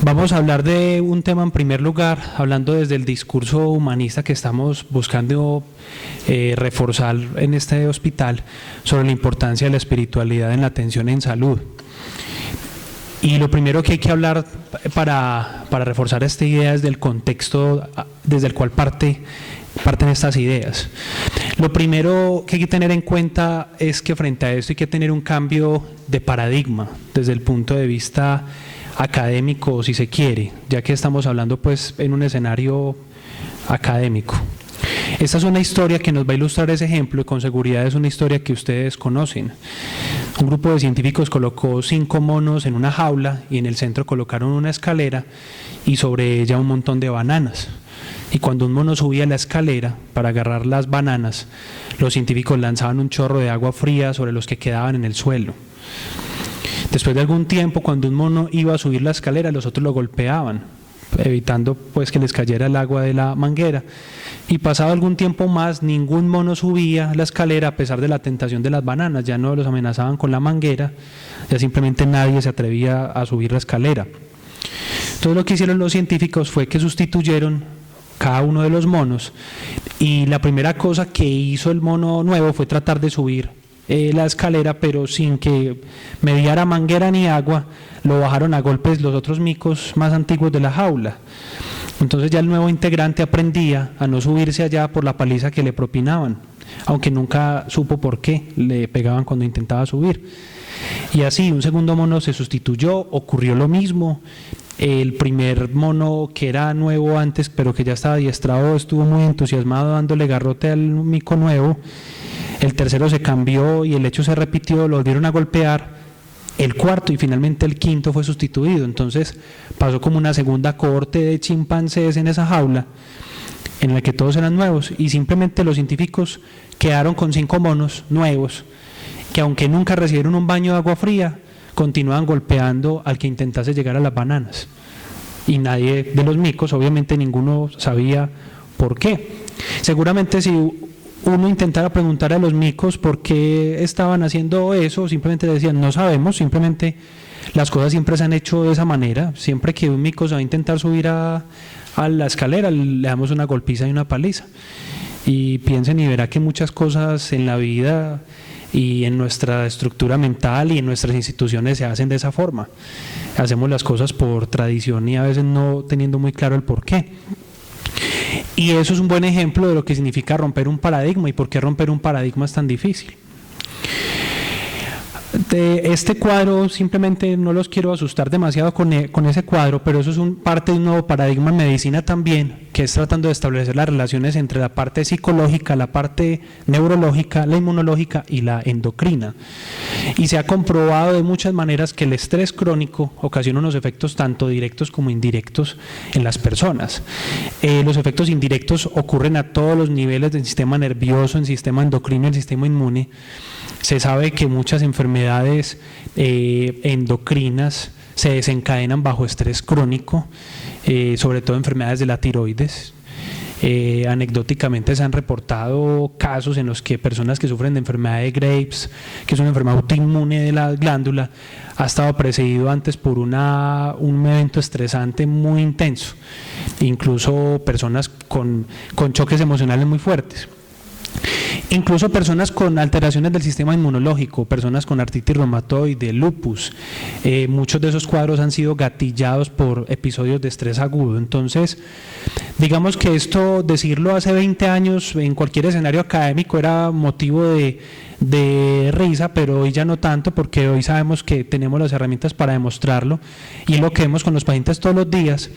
Vamos a hablar de un tema en primer lugar, hablando desde el discurso humanista que estamos buscando reforzar en este hospital, sobre la importancia de la espiritualidad en la atención en salud. Y lo primero que hay que hablar para reforzar esta idea es del contexto desde el cual parten estas ideas. Lo primero que hay que tener en cuenta es que frente a esto hay que tener un cambio de paradigma desde el punto de vista académico, si se quiere, ya que estamos hablando pues en un escenario académico. Esta es una historia que nos va a ilustrar ese ejemplo y con seguridad es una historia que ustedes conocen. Un grupo de científicos colocó 5 monos en una jaula y en el centro colocaron una escalera y sobre ella un montón de bananas. Y cuando un mono subía la escalera para agarrar las bananas, los científicos lanzaban un chorro de agua fría sobre los que quedaban en el suelo. Después de algún tiempo, cuando un mono iba a subir la escalera, los otros lo golpeaban, evitando pues que les cayera el agua de la manguera. Y pasado algún tiempo más, ningún mono subía la escalera a pesar de la tentación de las bananas. Ya no los amenazaban con la manguera, ya simplemente nadie se atrevía a subir la escalera. Entonces lo que hicieron los científicos fue que sustituyeron cada uno de los monos y la primera cosa que hizo el mono nuevo fue tratar de subir la escalera, pero sin que mediara manguera ni agua, lo bajaron a golpes los otros micos más antiguos de la jaula. Entonces ya el nuevo integrante aprendía a no subirse allá por la paliza que le propinaban, aunque nunca supo por qué le pegaban cuando intentaba subir. Y así un segundo mono se sustituyó, ocurrió lo mismo. El primer mono que era nuevo antes, pero que ya estaba adiestrado, estuvo muy entusiasmado dándole garrote al mico nuevo. El tercero se cambió y el hecho se repitió, lo volvieron a golpear. El cuarto y finalmente el quinto fue sustituido. Entonces pasó como una segunda cohorte de chimpancés en esa jaula, en la que todos eran nuevos, y simplemente los científicos quedaron con 5 monos nuevos, que aunque nunca recibieron un baño de agua fría, continuaban golpeando al que intentase llegar a las bananas. Y nadie de los micos, obviamente ninguno sabía por qué. Seguramente si uno intentara preguntar a los micos por qué estaban haciendo eso, simplemente decían no sabemos, simplemente las cosas siempre se han hecho de esa manera. Siempre que un mico se va a intentar subir a la escalera, le damos una golpiza y una paliza. Y piensen y verá que muchas cosas en la vida y en nuestra estructura mental y en nuestras instituciones se hacen de esa forma. Hacemos las cosas por tradición y a veces no teniendo muy claro el por qué. Y eso es un buen ejemplo de lo que significa romper un paradigma y por qué romper un paradigma es tan difícil. De este cuadro, simplemente no los quiero asustar demasiado con ese cuadro, pero eso es parte de un nuevo paradigma en medicina también, que es tratando de establecer las relaciones entre la parte psicológica, la parte neurológica, la inmunológica y la endocrina. Y se ha comprobado de muchas maneras que el estrés crónico ocasiona unos efectos tanto directos como indirectos en las personas. Los efectos indirectos ocurren a todos los niveles del sistema nervioso, el sistema endocrino y el sistema inmune. Se sabe que muchas enfermedades endocrinas se desencadenan bajo estrés crónico, sobre todo enfermedades de la tiroides. Anecdóticamente se han reportado casos en los que personas que sufren de enfermedad de Graves, que es una enfermedad autoinmune de la glándula, ha estado precedido antes por un evento estresante muy intenso, incluso personas con choques emocionales muy fuertes. Incluso personas con alteraciones del sistema inmunológico, personas con artritis reumatoide, lupus, muchos de esos cuadros han sido gatillados por episodios de estrés agudo. Entonces, digamos que esto, decirlo hace 20 años en cualquier escenario académico era motivo de risa, pero hoy ya no tanto, porque hoy sabemos que tenemos las herramientas para demostrarlo y es lo que vemos con los pacientes todos los días.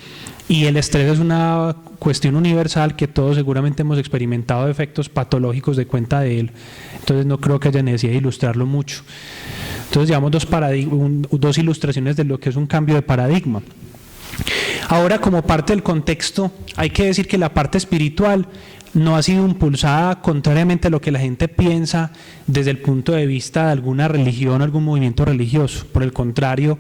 Y el estrés es una cuestión universal que todos seguramente hemos experimentado efectos patológicos de cuenta de él. Entonces no creo que haya necesidad de ilustrarlo mucho. Entonces llevamos dos ilustraciones de lo que es un cambio de paradigma. Ahora, como parte del contexto, hay que decir que la parte espiritual no ha sido impulsada, contrariamente a lo que la gente piensa, desde el punto de vista de alguna religión o algún movimiento religioso. Por el contrario,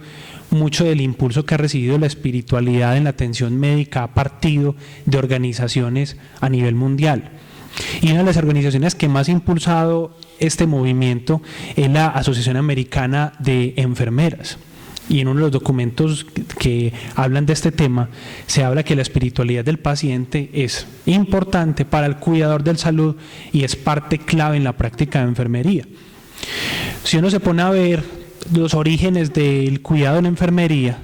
mucho del impulso que ha recibido la espiritualidad en la atención médica ha partido de organizaciones a nivel mundial. Y una de las organizaciones que más ha impulsado este movimiento es la Asociación Americana de Enfermeras. y en uno de los documentos que hablan de este tema, se habla que la espiritualidad del paciente es importante para el cuidador de salud y es parte clave en la práctica de enfermería. Si uno se pone a ver los orígenes del cuidado en la enfermería,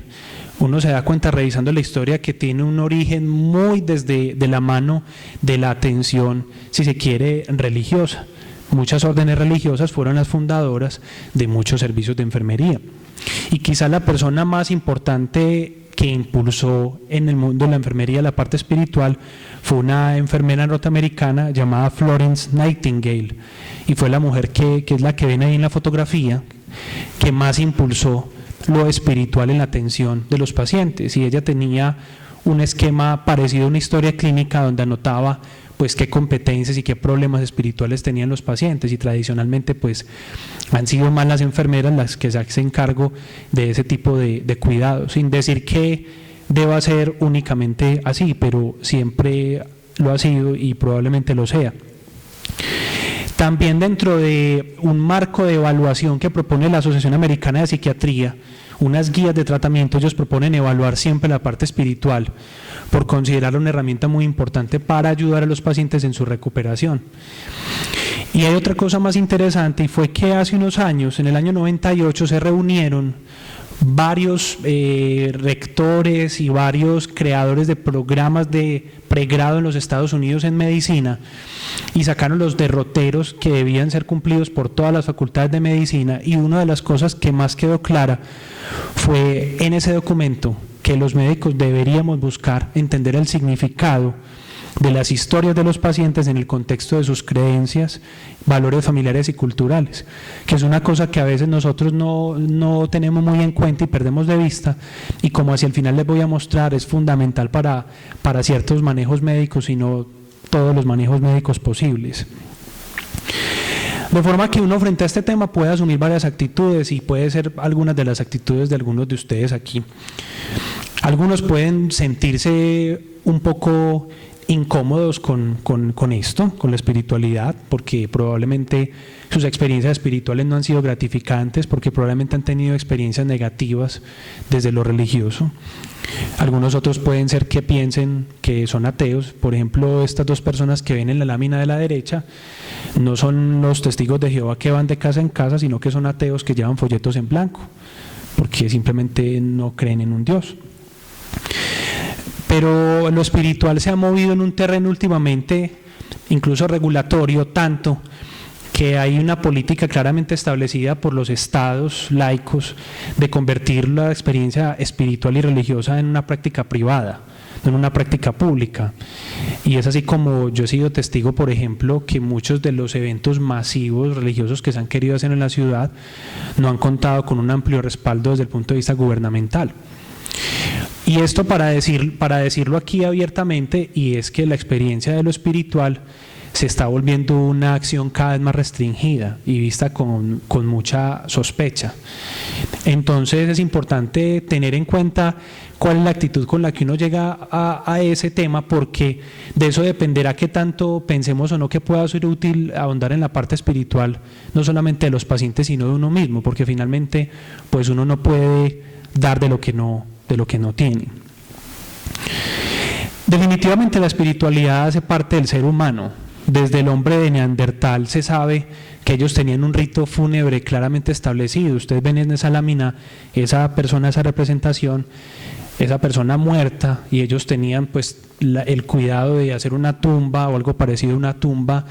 uno se da cuenta revisando la historia que tiene un origen muy desde de la mano de la atención, si se quiere, religiosa. Muchas órdenes religiosas fueron las fundadoras de muchos servicios de enfermería. Y quizá la persona más importante que impulsó en el mundo de la enfermería la parte espiritual fue una enfermera norteamericana llamada Florence Nightingale, y fue la mujer que es la que ven ahí en la fotografía, que más impulsó lo espiritual en la atención de los pacientes, y ella tenía un esquema parecido a una historia clínica donde anotaba pues qué competencias y qué problemas espirituales tenían los pacientes, y tradicionalmente pues han sido más las enfermeras las que se hacen cargo de ese tipo de cuidados, sin decir que deba ser únicamente así, pero siempre lo ha sido y probablemente lo sea. También dentro de un marco de evaluación que propone la Asociación Americana de Psiquiatría, unas guías de tratamiento, ellos proponen evaluar siempre la parte espiritual por considerarla una herramienta muy importante para ayudar a los pacientes en su recuperación. Y hay otra cosa más interesante, y fue que hace unos años, en el año 98, se reunieron varios rectores y varios creadores de programas de pregrado en los Estados Unidos en medicina, y sacaron los derroteros que debían ser cumplidos por todas las facultades de medicina, y una de las cosas que más quedó clara fue en ese documento que los médicos deberíamos buscar entender el significado de las historias de los pacientes en el contexto de sus creencias, valores familiares y culturales, que es una cosa que a veces nosotros no tenemos muy en cuenta y perdemos de vista, y como hacia el final les voy a mostrar, es fundamental para ciertos manejos médicos y no todos los manejos médicos posibles. De forma que uno frente a este tema puede asumir varias actitudes, y puede ser algunas de las actitudes de algunos de ustedes aquí. Algunos pueden sentirse un poco incómodos con esto, con la espiritualidad, porque probablemente sus experiencias espirituales no han sido gratificantes, porque probablemente han tenido experiencias negativas desde lo religioso. Algunos otros pueden ser que piensen que son ateos. Por ejemplo, estas dos personas que ven en la lámina de la derecha no son los testigos de Jehová que van de casa en casa, sino que son ateos que llevan folletos en blanco, porque simplemente no creen en un Dios. Pero lo espiritual se ha movido en un terreno últimamente, incluso regulatorio, tanto que hay una política claramente establecida por los estados laicos de convertir la experiencia espiritual y religiosa en una práctica privada, no en una práctica pública. Y es así como yo he sido testigo, por ejemplo, que muchos de los eventos masivos religiosos que se han querido hacer en la ciudad no han contado con un amplio respaldo desde el punto de vista gubernamental. Y esto para decirlo aquí abiertamente, y es que la experiencia de lo espiritual se está volviendo una acción cada vez más restringida y vista con mucha sospecha. Entonces es importante tener en cuenta cuál es la actitud con la que uno llega a ese tema, porque de eso dependerá qué tanto pensemos o no que pueda ser útil ahondar en la parte espiritual, no solamente de los pacientes, sino de uno mismo, porque finalmente pues uno no puede dar de lo que no tiene. Definitivamente la espiritualidad hace parte del ser humano. Desde el hombre de Neandertal se sabe que ellos tenían un rito fúnebre claramente establecido. Ustedes ven en esa lámina esa persona, esa representación, esa persona muerta, y ellos tenían pues el cuidado de hacer una tumba o algo parecido a una tumba,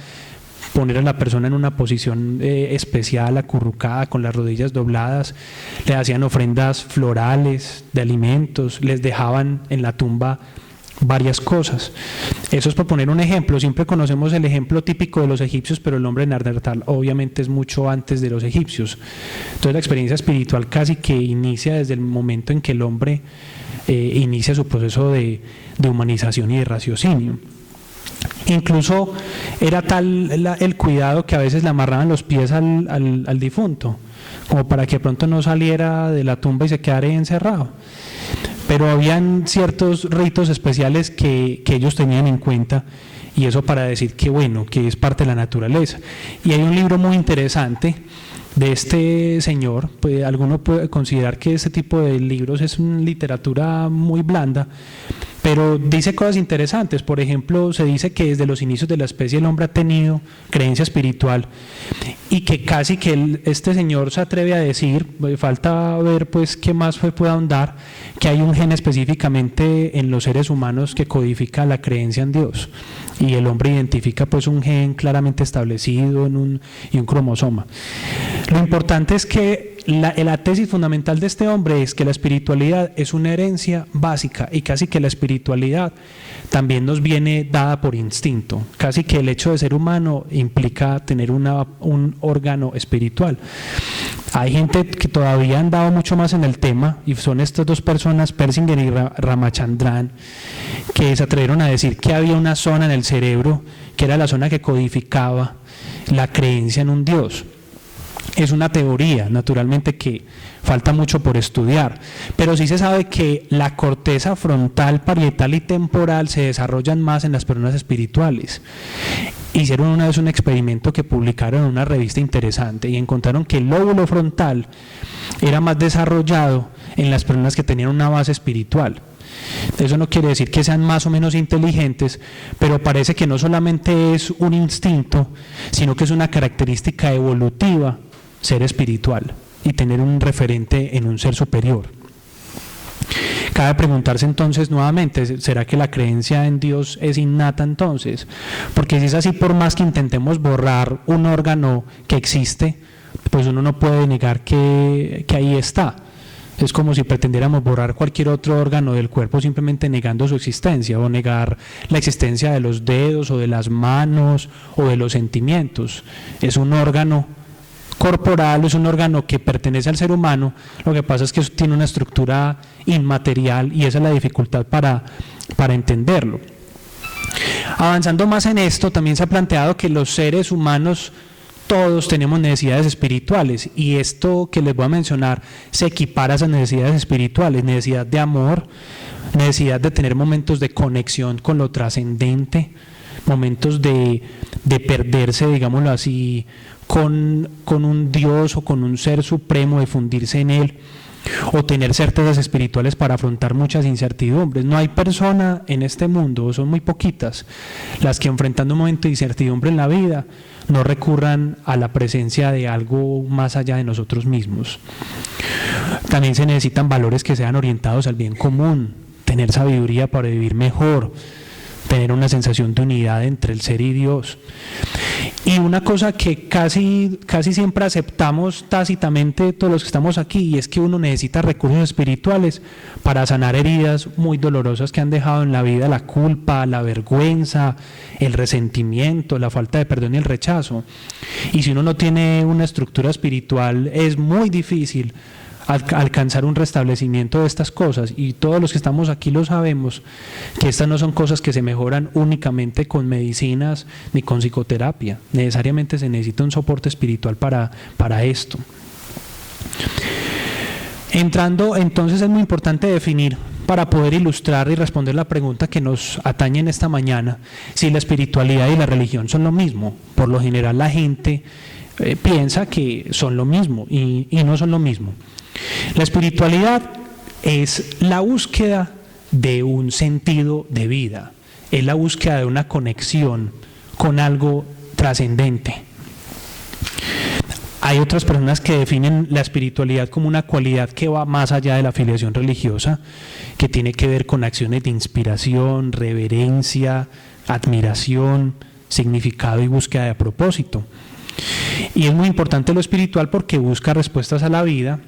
poner a la persona en una posición especial, acurrucada, con las rodillas dobladas, le hacían ofrendas florales, de alimentos, les dejaban en la tumba varias cosas. Eso es por poner un ejemplo. Siempre conocemos el ejemplo típico de los egipcios, pero el hombre de Neandertal obviamente es mucho antes de los egipcios. Entonces la experiencia espiritual casi que inicia desde el momento en que el hombre inicia su proceso de humanización y de raciocinio. Incluso era tal el cuidado que a veces le amarraban los pies al difunto, como para que pronto no saliera de la tumba y se quedara encerrado. Pero habían ciertos ritos especiales que ellos tenían en cuenta, y eso para decir que bueno, que es parte de la naturaleza. Y hay un libro muy interesante de este señor, pues alguno puede considerar que este tipo de libros es una literatura muy blanda, pero dice cosas interesantes. Por ejemplo, se dice que desde los inicios de la especie el hombre ha tenido creencia espiritual y que casi que este señor se atreve a decir, falta ver pues qué más puede ahondar, que hay un gen específicamente en los seres humanos que codifica la creencia en Dios, y el hombre identifica pues un gen claramente establecido y un cromosoma. Lo importante es que la tesis fundamental de este hombre es que la espiritualidad es una herencia básica, y casi que la espiritualidad también nos viene dada por instinto. Casi que el hecho de ser humano implica tener un órgano espiritual. Hay gente que todavía han dado mucho más en el tema, y son estas dos personas, Persinger y Ramachandran, que se atrevieron a decir que había una zona en el cerebro que era la zona que codificaba la creencia en un Dios. Es una teoría, naturalmente, que falta mucho por estudiar, pero sí se sabe que la corteza frontal, parietal y temporal se desarrollan más en las personas espirituales. Hicieron una vez un experimento que publicaron en una revista interesante y encontraron que el lóbulo frontal era más desarrollado en las personas que tenían una base espiritual. Eso no quiere decir que sean más o menos inteligentes, pero parece que no solamente es un instinto, sino que es una característica evolutiva ser espiritual y tener un referente en un ser superior. Cabe preguntarse entonces nuevamente, ¿será que la creencia en Dios es innata entonces? Porque si es así, por más que intentemos borrar un órgano que existe, pues uno no puede negar que ahí está. Es como si pretendiéramos borrar cualquier otro órgano del cuerpo simplemente negando su existencia, o negar la existencia de los dedos o de las manos o de los sentimientos. Es un órgano corporal, es un órgano que pertenece al ser humano. Lo que pasa es que eso tiene una estructura inmaterial y esa es la dificultad para entenderlo. Avanzando más en esto, también se ha planteado que los seres humanos todos tenemos necesidades espirituales, y esto que les voy a mencionar se equipara a esas necesidades espirituales: necesidad de amor, necesidad de tener momentos de conexión con lo trascendente, momentos de perderse, digámoslo así, con un Dios o con un ser supremo, de fundirse en él, o tener certezas espirituales para afrontar muchas incertidumbres. No hay persona en este mundo, son muy poquitas las que, enfrentando un momento de incertidumbre en la vida, no recurran a la presencia de algo más allá de nosotros mismos. También se necesitan valores que sean orientados al bien común, tener sabiduría para vivir mejor, tener una sensación de unidad entre el ser y Dios. Y una cosa que casi siempre aceptamos tácitamente todos los que estamos aquí, y es que uno necesita recursos espirituales para sanar heridas muy dolorosas que han dejado en la vida: la culpa, la vergüenza, el resentimiento, la falta de perdón y el rechazo. Y si uno no tiene una estructura espiritual, es muy difícil alcanzar un restablecimiento de estas cosas, y todos los que estamos aquí lo sabemos, que estas no son cosas que se mejoran únicamente con medicinas ni con psicoterapia. Necesariamente se necesita un soporte espiritual para esto. Entrando, entonces, es muy importante definir, para poder ilustrar y responder la pregunta que nos atañe en esta mañana, si la espiritualidad y la religión son lo mismo. Por lo general la gente piensa que son lo mismo, y no son lo mismo. La espiritualidad es la búsqueda de un sentido de vida, es la búsqueda de una conexión con algo trascendente. Hay otras personas que definen la espiritualidad como una cualidad que va más allá de la afiliación religiosa, que tiene que ver con acciones de inspiración, reverencia, admiración, significado y búsqueda de propósito. Y es muy importante lo espiritual porque busca respuestas a la vida,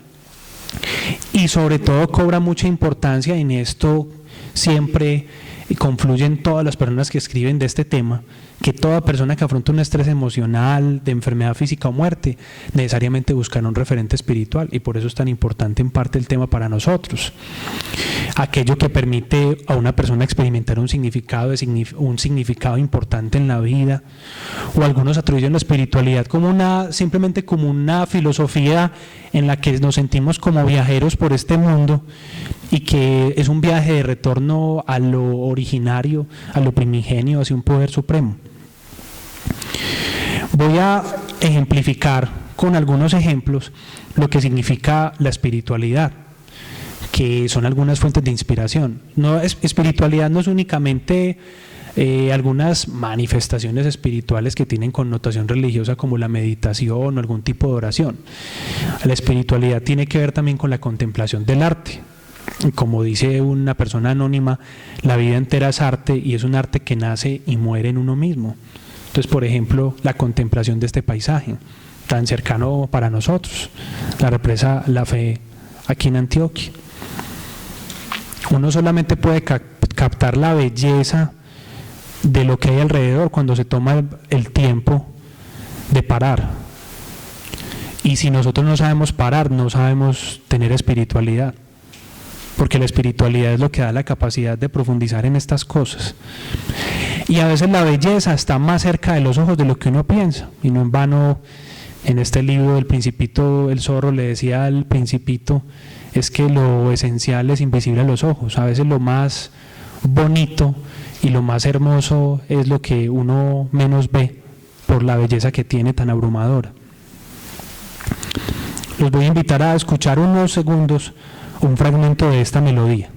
y sobre todo cobra mucha importancia en esto. Siempre confluyen todas las personas que escriben de este tema, que toda persona que afronta un estrés emocional, de enfermedad física o muerte, necesariamente buscará un referente espiritual, y por eso es tan importante en parte el tema para nosotros. Aquello que permite a una persona experimentar un significado importante en la vida, o algunos atribuyen la espiritualidad como simplemente como una filosofía en la que nos sentimos como viajeros por este mundo, y que es un viaje de retorno a lo originario, a lo primigenio, hacia un poder supremo. Voy a ejemplificar con algunos ejemplos lo que significa la espiritualidad, que son algunas fuentes de inspiración. Espiritualidad no es únicamente algunas manifestaciones espirituales que tienen connotación religiosa como la meditación o algún tipo de oración. La espiritualidad tiene que ver también con la contemplación del arte. Como dice una persona anónima, la vida entera es arte y es un arte que nace y muere en uno mismo. Entonces, por ejemplo, la contemplación de este paisaje tan cercano para nosotros, la represa La Fe aquí en Antioquia. Uno solamente puede captar la belleza de lo que hay alrededor cuando se toma el tiempo de parar. Y si nosotros no sabemos parar, no sabemos tener espiritualidad, porque la espiritualidad es lo que da la capacidad de profundizar en estas cosas. Y a veces la belleza está más cerca de los ojos de lo que uno piensa, y no en vano en este libro del Principito el zorro le decía al Principito, es que lo esencial es invisible a los ojos. A veces lo más bonito y lo más hermoso es lo que uno menos ve por la belleza que tiene tan abrumadora. Los voy a invitar a escuchar unos segundos un fragmento de esta melodía.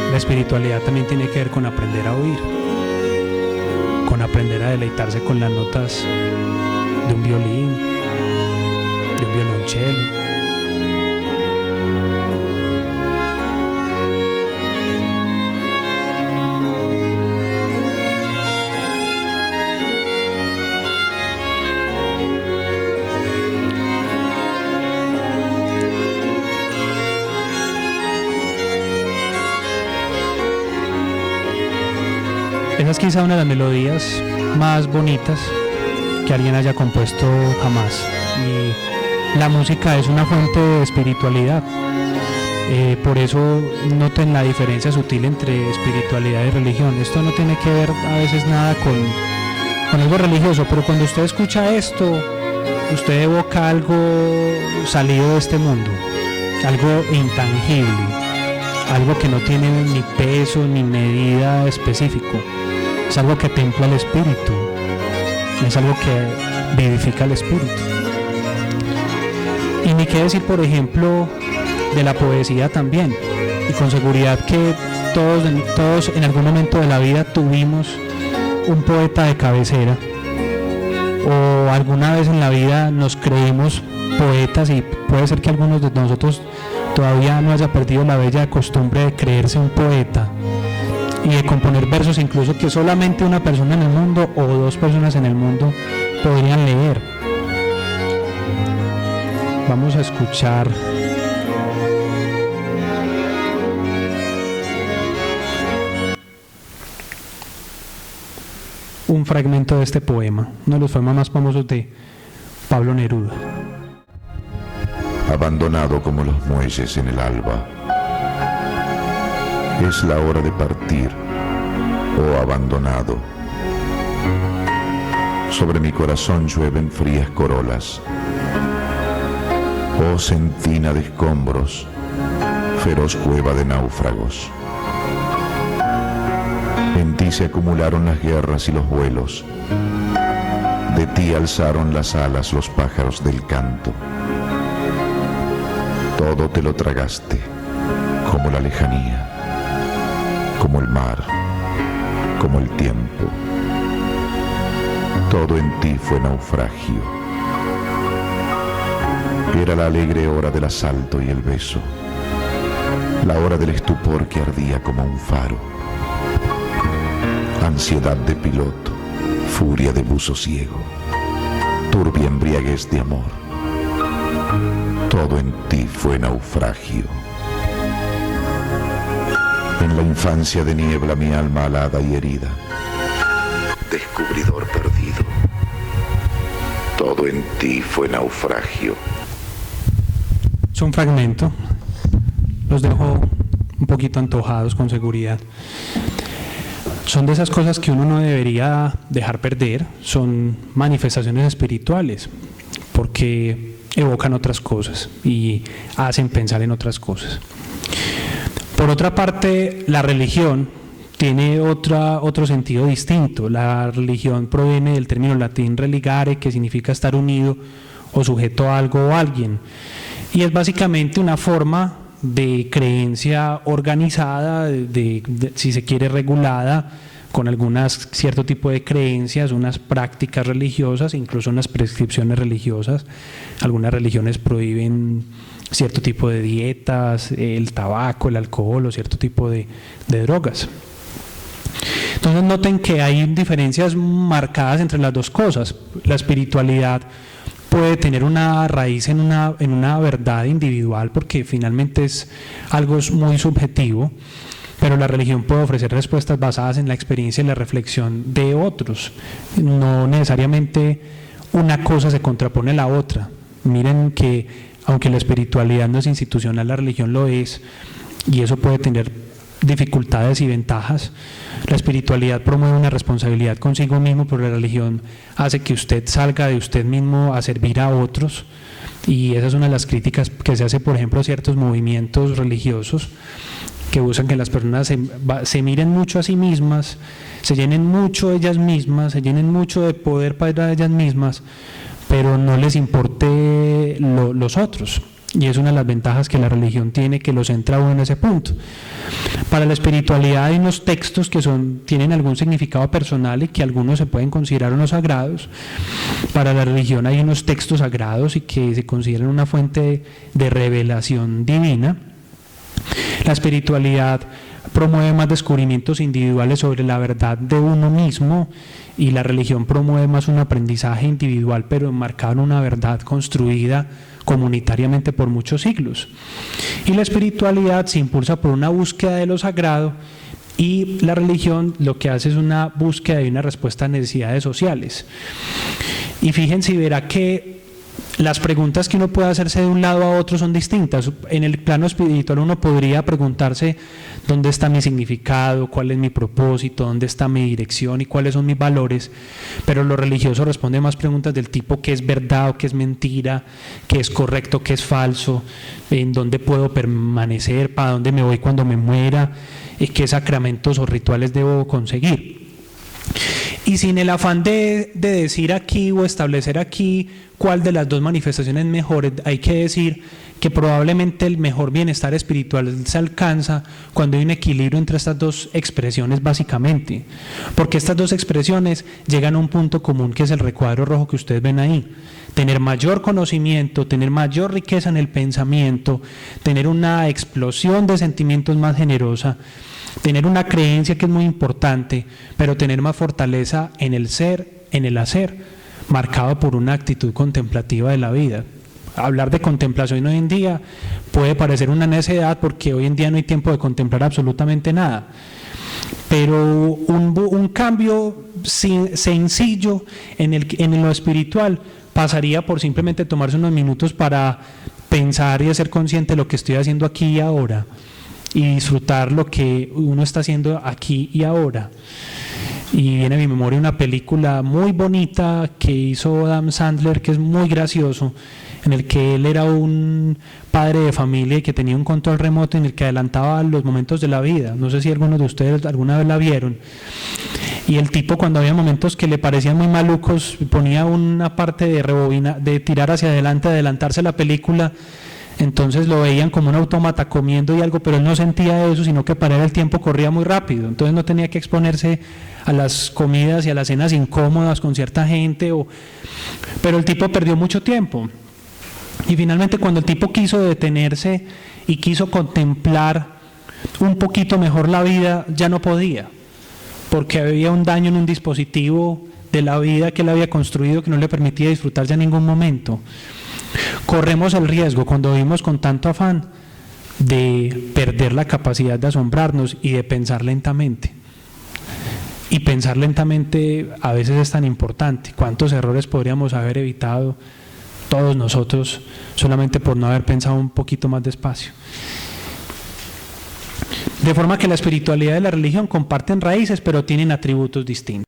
La espiritualidad también tiene que ver con aprender a oír, con aprender a deleitarse con las notas de un violín, de un violonchelo. Esa es quizá una de las melodías más bonitas que alguien haya compuesto jamás. Y la música es una fuente de espiritualidad. Por eso noten la diferencia sutil entre espiritualidad y religión. Esto no tiene que ver a veces nada con algo religioso, pero cuando usted escucha esto, usted evoca algo salido de este mundo, algo intangible, algo que no tiene ni peso ni medida específico. Es algo que templa el espíritu, es algo que vivifica el espíritu. Y ni qué decir, por ejemplo, de la poesía también. Y con seguridad que todos en algún momento de la vida tuvimos un poeta de cabecera, o alguna vez en la vida nos creímos poetas, y puede ser que algunos de nosotros todavía no haya perdido la bella costumbre de creerse un poeta y de componer versos incluso que solamente una persona en el mundo o dos personas en el mundo podrían leer. Vamos a escuchar un fragmento de este poema, uno de los poemas más famosos de Pablo Neruda. Abandonado como los muelles en el alba, es la hora de partir, oh abandonado. Sobre mi corazón llueven frías corolas, oh centina de escombros, feroz cueva de náufragos. En ti se acumularon las guerras y los vuelos, de ti alzaron las alas los pájaros del canto. Todo te lo tragaste, como la lejanía, como el mar, como el tiempo. Todo en ti fue naufragio. Era la alegre hora del asalto y el beso, la hora del estupor que ardía como un faro. Ansiedad de piloto, furia de buzo ciego, turbia embriaguez de amor. Todo en ti fue naufragio. En la infancia de niebla mi alma alada y herida, descubridor perdido, todo en ti fue naufragio. Es un fragmento, los dejo un poquito antojados con seguridad. Son de esas cosas que uno no debería dejar perder, son manifestaciones espirituales, porque evocan otras cosas y hacen pensar en otras cosas. Por otra parte, la religión tiene otro sentido distinto. La religión proviene del término latín religare, que significa estar unido o sujeto a algo o a alguien, y es básicamente una forma de creencia organizada, si se quiere regulada, con algunas cierto tipo de creencias, unas prácticas religiosas, incluso unas prescripciones religiosas. Algunas religiones prohíben cierto tipo de dietas, el tabaco, el alcohol o cierto tipo de drogas. Entonces noten que hay diferencias marcadas entre las dos cosas. La espiritualidad puede tener una raíz en una verdad individual, porque finalmente es algo muy subjetivo, pero la religión puede ofrecer respuestas basadas en la experiencia y la reflexión de otros. No necesariamente una cosa se contrapone a la otra. Miren que aunque la espiritualidad no es institucional, la religión lo es, y eso puede tener dificultades y ventajas. La espiritualidad promueve una responsabilidad consigo mismo, pero la religión hace que usted salga de usted mismo a servir a otros, y esa es una de las críticas que se hace, por ejemplo, a ciertos movimientos religiosos que buscan que las personas se miren mucho a sí mismas, se llenen mucho ellas mismas, se llenen mucho de poder para ellas mismas, pero no les importe los otros. Y es una de las ventajas que la religión tiene, que lo centra uno en ese punto. Para la espiritualidad hay unos textos que tienen algún significado personal y que algunos se pueden considerar unos sagrados. Para la religión hay unos textos sagrados y que se consideran una fuente de revelación divina. La espiritualidad promueve más descubrimientos individuales sobre la verdad de uno mismo, y la religión promueve más un aprendizaje individual, pero enmarcado en una verdad construida comunitariamente por muchos siglos. Y la espiritualidad se impulsa por una búsqueda de lo sagrado, y la religión lo que hace es una búsqueda y una respuesta a necesidades sociales. Y fíjense y verá que las preguntas que uno puede hacerse de un lado a otro son distintas. En el plano espiritual uno podría preguntarse: ¿dónde está mi significado? ¿Cuál es mi propósito? ¿Dónde está mi dirección? ¿Y cuáles son mis valores? Pero lo religioso responde más preguntas del tipo: ¿qué es verdad o qué es mentira? ¿Qué es correcto? ¿Qué es falso? ¿En dónde puedo permanecer? ¿Para dónde me voy cuando me muera? ¿Qué sacramentos o rituales debo conseguir? Y sin el afán de decir aquí o establecer aquí cuál de las dos manifestaciones es mejor, hay que decir que probablemente el mejor bienestar espiritual se alcanza cuando hay un equilibrio entre estas dos expresiones, básicamente, porque estas dos expresiones llegan a un punto común, que es el recuadro rojo que ustedes ven ahí: tener mayor conocimiento, tener mayor riqueza en el pensamiento, tener una explosión de sentimientos más generosa, tener una creencia que es muy importante, pero tener más fortaleza en el ser, en el hacer, marcado por una actitud contemplativa de la vida. Hablar de contemplación hoy en día puede parecer una necedad, porque hoy en día no hay tiempo de contemplar absolutamente nada, pero un cambio sencillo en lo espiritual pasaría por simplemente tomarse unos minutos para pensar y ser consciente de lo que estoy haciendo aquí y ahora, y disfrutar lo que uno está haciendo aquí y ahora. Y viene a mi memoria una película muy bonita que hizo Adam Sandler, que es muy gracioso, en el que él era un padre de familia y que tenía un control remoto en el que adelantaba los momentos de la vida. No sé si algunos de ustedes alguna vez la vieron. Y el tipo, cuando había momentos que le parecían muy malucos, ponía una parte de rebobina, de tirar hacia adelante, adelantarse la película. Entonces lo veían como un autómata comiendo y algo, pero él no sentía eso, sino que para él el tiempo corría muy rápido. Entonces no tenía que exponerse a las comidas y a las cenas incómodas con cierta gente, pero el tipo perdió mucho tiempo. Y finalmente, cuando el tipo quiso detenerse y quiso contemplar un poquito mejor la vida, ya no podía, porque había un daño en un dispositivo de la vida que él había construido que no le permitía disfrutar ya en ningún momento. Corremos el riesgo, cuando vivimos con tanto afán, de perder la capacidad de asombrarnos y de pensar lentamente. Y pensar lentamente a veces es tan importante. ¿Cuántos errores podríamos haber evitado todos nosotros solamente por no haber pensado un poquito más despacio? De forma que la espiritualidad y la religión comparten raíces, pero tienen atributos distintos.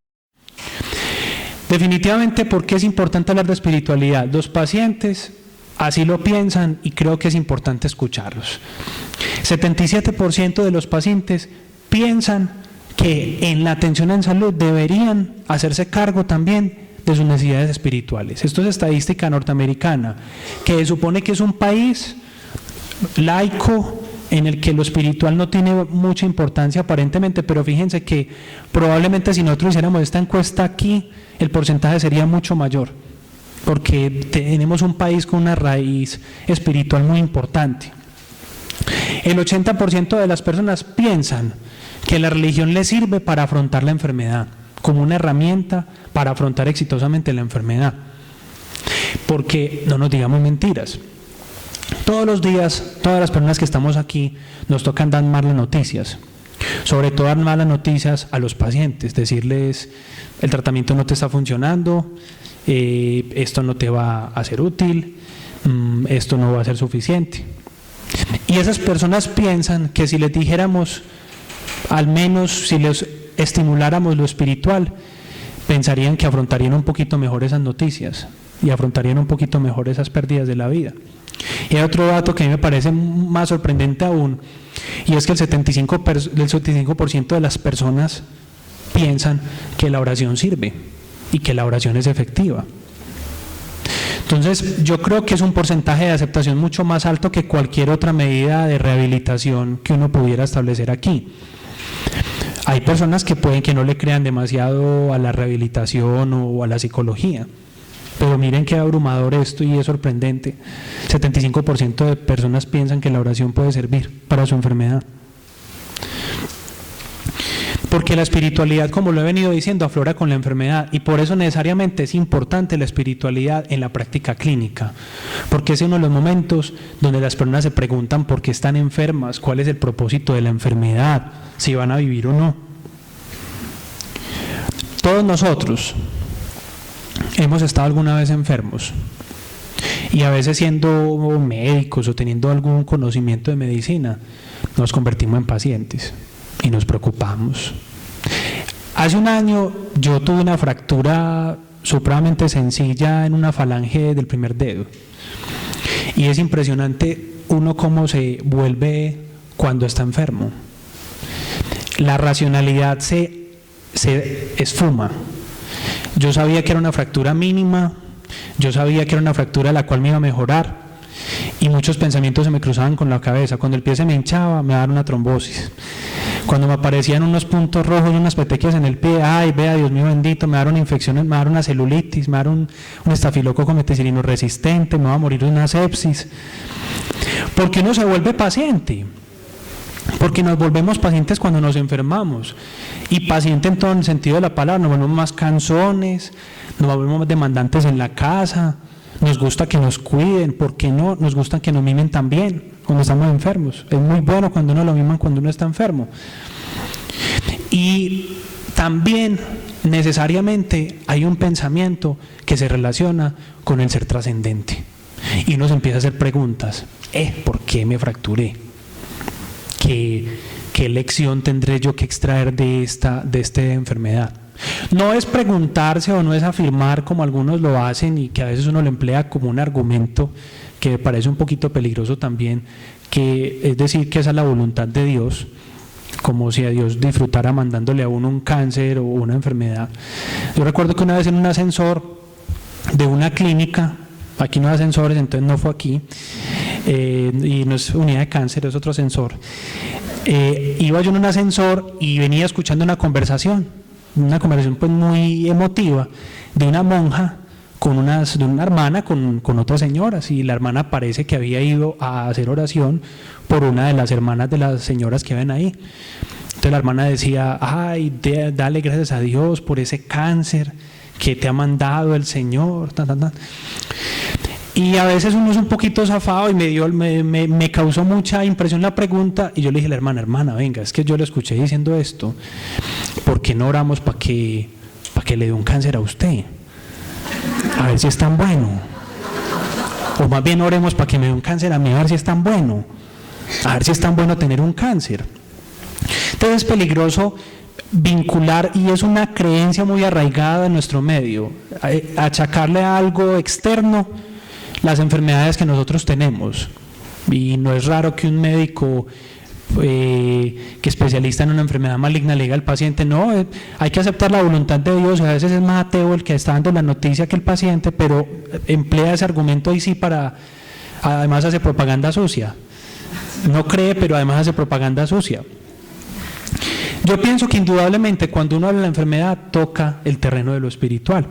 Definitivamente, ¿por qué es importante hablar de espiritualidad? Los pacientes así lo piensan y creo que es importante escucharlos. 77% de los pacientes piensan que en la atención en salud deberían hacerse cargo también de sus necesidades espirituales. Esto es estadística norteamericana, que supone que es un país laico en el que lo espiritual no tiene mucha importancia aparentemente, pero fíjense que probablemente si nosotros hiciéramos esta encuesta aquí, el porcentaje sería mucho mayor, porque tenemos un país con una raíz espiritual muy importante. El 80% de las personas piensan que la religión les sirve para afrontar la enfermedad, como una herramienta para afrontar exitosamente la enfermedad. Porque no nos digamos mentiras. Todos los días, todas las personas que estamos aquí, nos tocan dar malas noticias. Sobre todo dar malas noticias a los pacientes, decirles el tratamiento no te está funcionando, esto no te va a ser útil, esto no va a ser suficiente. Y esas personas piensan que si les dijéramos, al menos si les estimuláramos lo espiritual, pensarían que afrontarían un poquito mejor esas noticias y afrontarían un poquito mejor esas pérdidas de la vida. Y hay otro dato que a mí me parece más sorprendente aún, y es que el 75% de las personas piensan que la oración sirve y que la oración es efectiva. Entonces, yo creo que es un porcentaje de aceptación mucho más alto que cualquier otra medida de rehabilitación que uno pudiera establecer aquí. Hay personas que pueden que no le crean demasiado a la rehabilitación o a la psicología, pero miren qué abrumador esto y es sorprendente. 75% de personas piensan que la oración puede servir para su enfermedad. Porque la espiritualidad, como lo he venido diciendo, aflora con la enfermedad y por eso necesariamente es importante la espiritualidad en la práctica clínica, porque es uno de los momentos donde las personas se preguntan por qué están enfermas, cuál es el propósito de la enfermedad, si van a vivir o no. Todos nosotros hemos estado alguna vez enfermos y a veces siendo médicos o teniendo algún conocimiento de medicina nos convertimos en pacientes y nos preocupamos. Hace un año yo tuve una fractura supremamente sencilla en una falange del primer dedo y es impresionante uno cómo se vuelve cuando está enfermo. La racionalidad se esfuma. Yo sabía que era una fractura mínima, yo sabía que era una fractura la cual me iba a mejorar y muchos pensamientos se me cruzaban con la cabeza. Cuando el pie se me hinchaba me daba una trombosis. Cuando me aparecían unos puntos rojos, unas petequias en el pie, ay, vea, Dios mío bendito, me va a dar una infección, me va a dar una celulitis, me va a dar un estafilococo meticilino resistente, me va a morir de una sepsis. Porque uno se vuelve paciente, porque nos volvemos pacientes cuando nos enfermamos, y paciente en todo el sentido de la palabra, nos volvemos más cansones, nos volvemos más demandantes en la casa, nos gusta que nos cuiden, ¿por qué no? Nos gusta que nos mimen también cuando estamos enfermos. Es muy bueno cuando uno lo miman cuando uno está enfermo. Y también necesariamente hay un pensamiento que se relaciona con el ser trascendente. Y uno se empieza a hacer preguntas. ¿Por qué me fracturé? ¿Qué lección tendré yo que extraer de esta enfermedad? No es preguntarse o no es afirmar como algunos lo hacen y que a veces uno lo emplea como un argumento que me parece un poquito peligroso también, que es decir que esa es la voluntad de Dios, como si a Dios disfrutara mandándole a uno un cáncer o una enfermedad. Yo recuerdo que una vez en un ascensor de una clínica, aquí no hay ascensores, entonces no fue aquí, y no es unidad de cáncer, es otro ascensor, iba yo en un ascensor y venía escuchando una conversación pues muy emotiva de una monja de una hermana con otras señoras, y la hermana parece que había ido a hacer oración por una de las hermanas de las señoras que ven ahí. Entonces la hermana decía, ay, dale gracias a Dios por ese cáncer que te ha mandado el Señor, Y a veces uno es un poquito zafado y me causó mucha impresión la pregunta, y yo le dije a la hermana, venga, es que yo le escuché diciendo esto, ¿por qué no oramos para que le dé un cáncer a usted? A ver si es tan bueno. O más bien oremos para que me dé un cáncer a mí, a ver si es tan bueno. A ver si es tan bueno tener un cáncer. Entonces es peligroso vincular, y es una creencia muy arraigada en nuestro medio, achacarle a algo externo las enfermedades que nosotros tenemos. Y no es raro que un médico que especialista en una enfermedad maligna le diga al paciente, no, hay que aceptar la voluntad de Dios. A veces es más ateo el que está dando la noticia que el paciente, pero emplea ese argumento ahí sí para, además hace propaganda sucia. No cree, pero además hace propaganda sucia. Yo pienso que indudablemente cuando uno habla de la enfermedad toca el terreno de lo espiritual.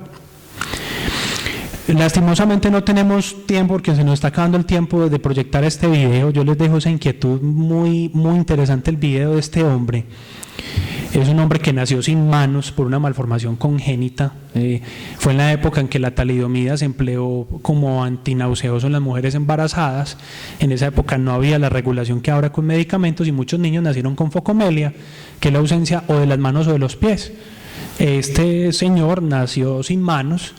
Lastimosamente no tenemos tiempo porque se nos está acabando el tiempo de proyectar este video. Yo les dejo esa inquietud, muy interesante el video de este hombre. Es un hombre que nació sin manos por una malformación congénita. Fue en la época en que la talidomida se empleó como antinauseoso en las mujeres embarazadas. En esa época no había la regulación que ahora con medicamentos y muchos niños nacieron con focomelia, que es la ausencia o de las manos o de los pies. Este señor nació sin manos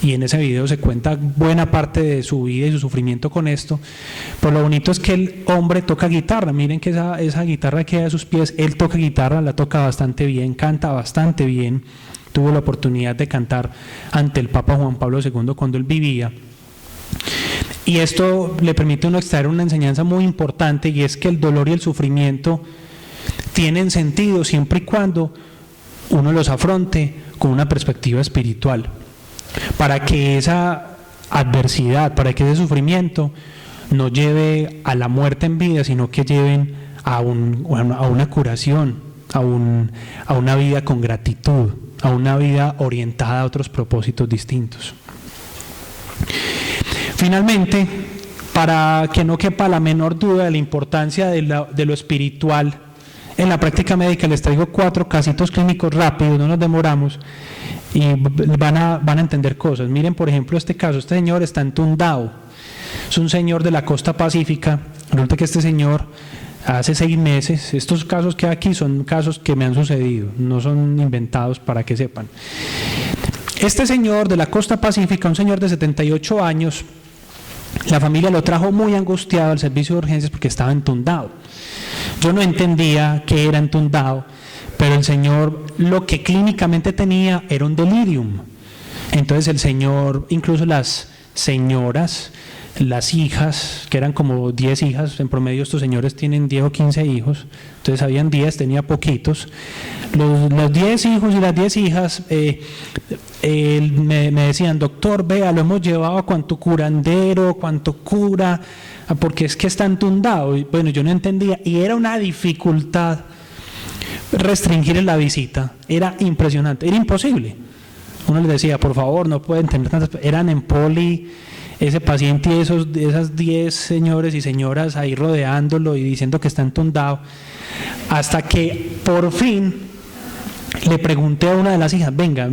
y en ese video se cuenta buena parte de su vida y su sufrimiento con esto. Pero lo bonito es que el hombre toca guitarra. Miren que esa guitarra que hay a sus pies, él toca guitarra, la toca bastante bien, canta bastante bien. Tuvo la oportunidad de cantar ante el Papa Juan Pablo II cuando él vivía. Y esto le permite a uno extraer una enseñanza muy importante, y es que el dolor y el sufrimiento tienen sentido siempre y cuando uno los afronte con una perspectiva espiritual, para que esa adversidad, para que ese sufrimiento no lleve a la muerte en vida, sino que lleven a una curación, a una vida con gratitud, a una vida orientada a otros propósitos distintos. Finalmente, para que no quepa la menor duda de la importancia de lo espiritual en la práctica médica, les traigo 4 casitos clínicos rápidos, no nos demoramos, y van a entender cosas. Miren, por ejemplo, este caso. Este señor está entundado, es un señor de la costa pacífica. Resulta que este señor hace 6 meses, estos casos que hay aquí son casos que me han sucedido, no son inventados, para que sepan. Este señor de la costa pacífica, un señor de 78 años, la familia lo trajo muy angustiado al servicio de urgencias porque estaba entundado. Yo no entendía qué era entundado, pero el señor lo que clínicamente tenía era un delirium. Entonces el señor, incluso las señoras, las hijas, que eran como 10 hijas, en promedio estos señores tienen 10 o 15 hijos, entonces habían 10, tenía poquitos. Los 10 hijos y las 10 hijas me decían, doctor, vea, lo hemos llevado a cuanto curandero, cuanto cura, porque es que está entundado. Y bueno, yo no entendía, y era una dificultad restringir la visita, era impresionante, era imposible. Uno les decía, por favor, no pueden tener tantas, eran en poli, ese paciente y esas 10 señores y señoras ahí rodeándolo y diciendo que está entundado, hasta que por fin le pregunté a una de las hijas, venga,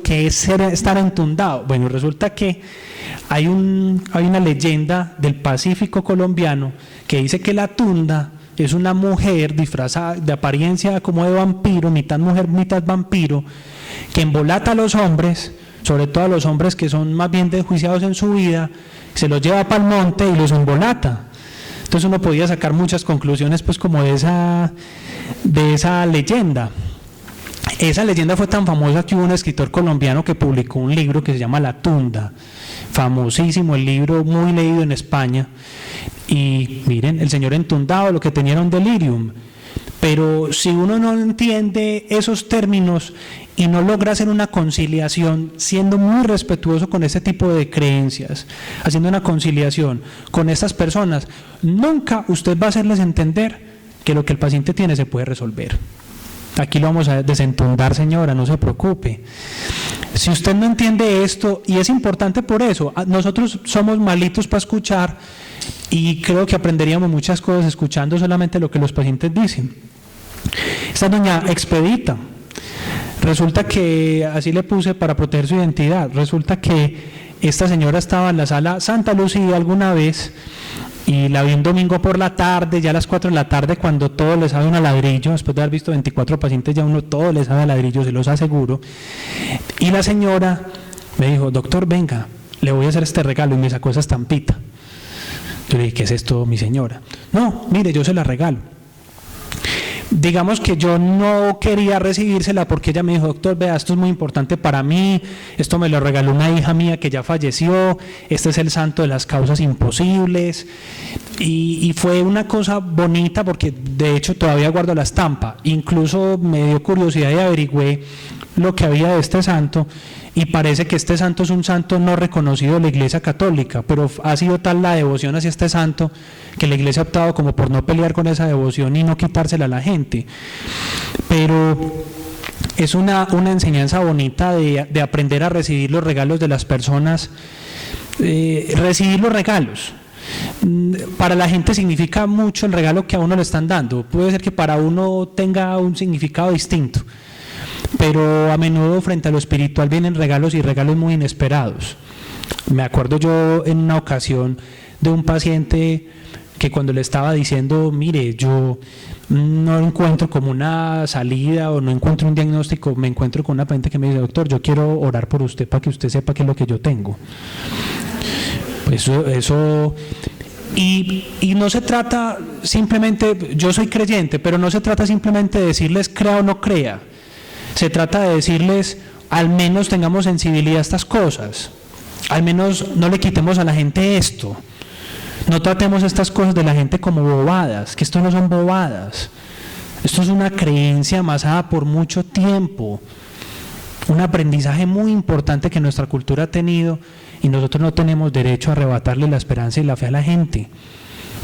¿qué es estar entundado? Bueno, resulta que hay una leyenda del Pacífico colombiano que dice que la tunda es una mujer disfrazada de apariencia como de vampiro, mitad mujer, mitad vampiro, que embolata a los hombres, sobre todo a los hombres que son más bien desjuiciados en su vida, se los lleva para el monte y los embolata. Entonces uno podía sacar muchas conclusiones pues como de esa leyenda. Esa leyenda fue tan famosa que hubo un escritor colombiano que publicó un libro que se llama La Tunda, famosísimo el libro, muy leído en España. Y miren, el señor entundado lo que tenía era un delirium. Pero si uno no entiende esos términos y no logra hacer una conciliación, siendo muy respetuoso con ese tipo de creencias, haciendo una conciliación con estas personas, nunca usted va a hacerles entender que lo que el paciente tiene se puede resolver. Aquí lo vamos a desentundar, señora, no se preocupe. Si usted no entiende esto, y es importante por eso, nosotros somos malitos para escuchar y creo que aprenderíamos muchas cosas escuchando solamente lo que los pacientes dicen. Esta doña Expedita, resulta que, así le puse para proteger su identidad, resulta que esta señora estaba en la sala Santa Lucía alguna vez Y la vi un domingo por la tarde, ya a las 4 de la tarde, cuando todo le sabe a ladrillo, después de haber visto 24 pacientes, ya uno todo le sabe a ladrillo, se los aseguro. Y la señora me dijo, doctor, venga, le voy a hacer este regalo, y me sacó esa estampita. Yo le dije, ¿qué es esto, mi señora? No, mire, yo se la regalo. Digamos que yo no quería recibírsela porque ella me dijo, doctor, vea, esto es muy importante para mí, esto me lo regaló una hija mía que ya falleció, este es el santo de las causas imposibles, y fue una cosa bonita porque de hecho todavía guardo la estampa, incluso me dio curiosidad y averigüé lo que había de este santo, y parece que este santo es un santo no reconocido de la Iglesia Católica, pero ha sido tal la devoción hacia este santo que la Iglesia ha optado como por no pelear con esa devoción y no quitársela a la gente. Pero es una enseñanza bonita de aprender a recibir los regalos de las personas, recibir los regalos. Para la gente significa mucho el regalo que a uno le están dando, puede ser que para uno tenga un significado distinto, pero a menudo frente a lo espiritual vienen regalos y regalos muy inesperados. Me acuerdo yo en una ocasión de un paciente que cuando le estaba diciendo, mire, yo no encuentro como una salida o no encuentro un diagnóstico, me encuentro con una paciente que me dice, doctor, yo quiero orar por usted para que usted sepa qué es lo que yo tengo. Y no se trata simplemente, yo soy creyente, pero no se trata simplemente de decirles crea o no crea. Se trata de decirles, al menos tengamos sensibilidad a estas cosas, al menos no le quitemos a la gente esto, no tratemos estas cosas de la gente como bobadas, que esto no son bobadas, esto es una creencia amasada por mucho tiempo, un aprendizaje muy importante que nuestra cultura ha tenido y nosotros no tenemos derecho a arrebatarle la esperanza y la fe a la gente,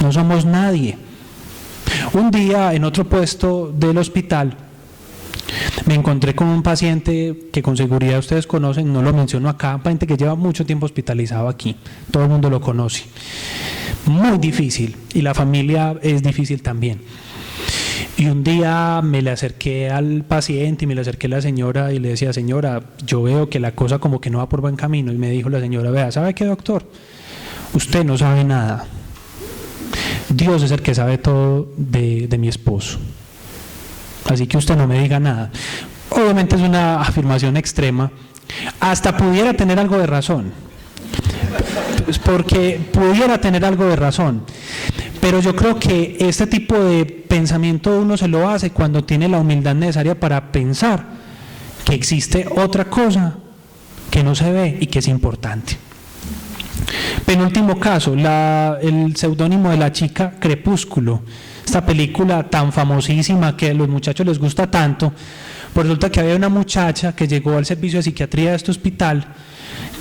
no somos nadie. Un día en otro puesto del hospital me encontré con un paciente que con seguridad ustedes conocen, no lo menciono acá, un paciente que lleva mucho tiempo hospitalizado aquí, todo el mundo lo conoce, muy difícil, y la familia es difícil también. Y un día me le acerqué al paciente y me le acerqué a la señora y le decía, señora, yo veo que la cosa como que no va por buen camino, y me dijo la señora, vea, ¿sabe qué, doctor? Usted no sabe nada, Dios es el que sabe todo de mi esposo. Así que usted no me diga nada. Obviamente es una afirmación extrema, hasta pudiera tener algo de razón, porque pudiera tener algo de razón, pero yo creo que este tipo de pensamiento uno se lo hace cuando tiene la humildad necesaria para pensar que existe otra cosa que no se ve y que es importante. Penúltimo caso, el seudónimo de la chica Crepúsculo. Esta película tan famosísima que a los muchachos les gusta tanto, pues resulta que había una muchacha que llegó al servicio de psiquiatría de este hospital,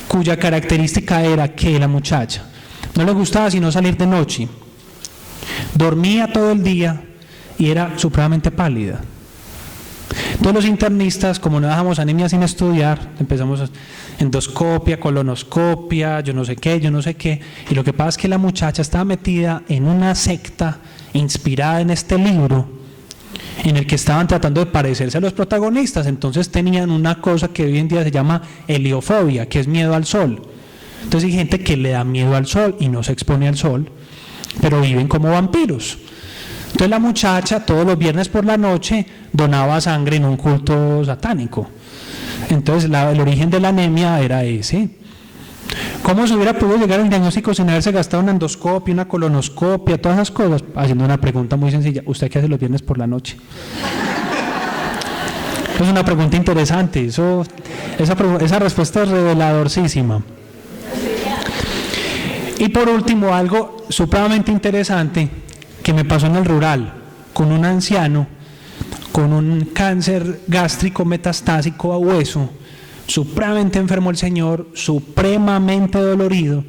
cuya característica era que la muchacha no le gustaba sino salir de noche, dormía todo el día y era supremamente pálida. Entonces los internistas, como no dejamos anemia sin estudiar, empezamos endoscopia, colonoscopia, yo no sé qué, y lo que pasa es que la muchacha estaba metida en una secta inspirada en este libro, en el que estaban tratando de parecerse a los protagonistas, entonces tenían una cosa que hoy en día se llama heliofobia, que es miedo al sol. Entonces hay gente que le da miedo al sol y no se expone al sol, pero viven como vampiros. Entonces la muchacha todos los viernes por la noche donaba sangre en un culto satánico. Entonces el origen de la anemia era ese. ¿Cómo se hubiera podido llegar al diagnóstico sin haberse gastado una endoscopia, una colonoscopia, todas esas cosas? Haciendo una pregunta muy sencilla, ¿usted qué hace los viernes por la noche? Es una pregunta interesante, esa respuesta es reveladorcísima. Y por último, algo supremamente interesante que me pasó en el rural, con un anciano con un cáncer gástrico metastásico a hueso, supremamente enfermo el señor, supremamente dolorido,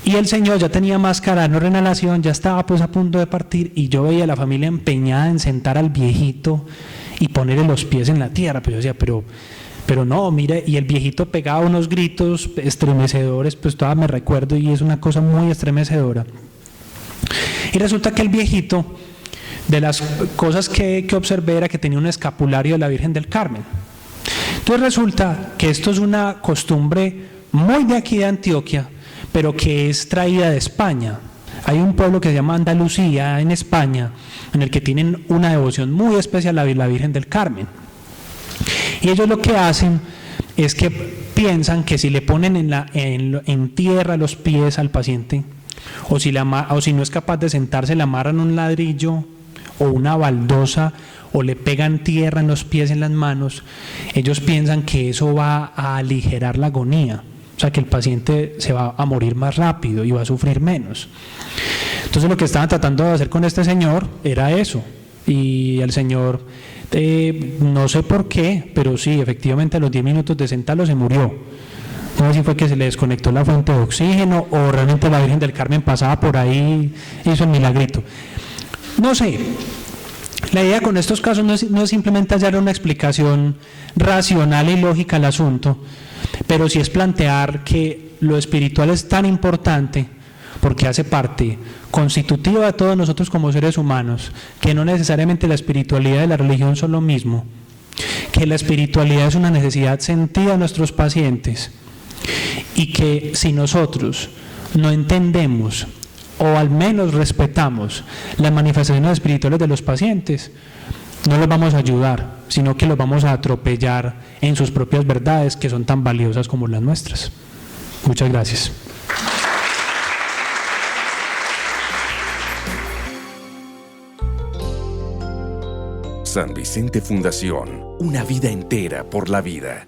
y el señor ya tenía máscara no renalación, ya estaba pues a punto de partir, y yo veía a la familia empeñada en sentar al viejito y ponerle los pies en la tierra. Pero yo decía, pero no, mire, y el viejito pegaba unos gritos estremecedores, pues todavía me recuerdo, y es una cosa muy estremecedora. Y resulta que el viejito, de las cosas que observé, era que tenía un escapulario de la Virgen del Carmen. Entonces resulta que esto es una costumbre muy de aquí de Antioquia, pero que es traída de España. Hay un pueblo que se llama Andalucía, en España, en el que tienen una devoción muy especial a la Virgen del Carmen. Y ellos lo que hacen es que piensan que si le ponen en tierra los pies al paciente, o si no es capaz de sentarse, le amarran un ladrillo o una baldosa, o le pegan tierra en los pies, en las manos, ellos piensan que eso va a aligerar la agonía. O sea, que el paciente se va a morir más rápido y va a sufrir menos. Entonces lo que estaban tratando de hacer con este señor era eso. Y el señor, no sé por qué, pero sí, efectivamente a los 10 minutos de sentarlo se murió. No sé si fue que se le desconectó la fuente de oxígeno o realmente la Virgen del Carmen pasaba por ahí y hizo el milagrito. No sé. La idea con estos casos no es simplemente hallar una explicación racional y lógica al asunto, pero sí es plantear que lo espiritual es tan importante porque hace parte constitutiva de todos nosotros como seres humanos, que no necesariamente la espiritualidad y la religión son lo mismo, que la espiritualidad es una necesidad sentida de nuestros pacientes y que si nosotros no entendemos o al menos respetamos las manifestaciones espirituales de los pacientes, no los vamos a ayudar, sino que los vamos a atropellar en sus propias verdades, que son tan valiosas como las nuestras. Muchas gracias. San Vicente Fundación, una vida entera por la vida.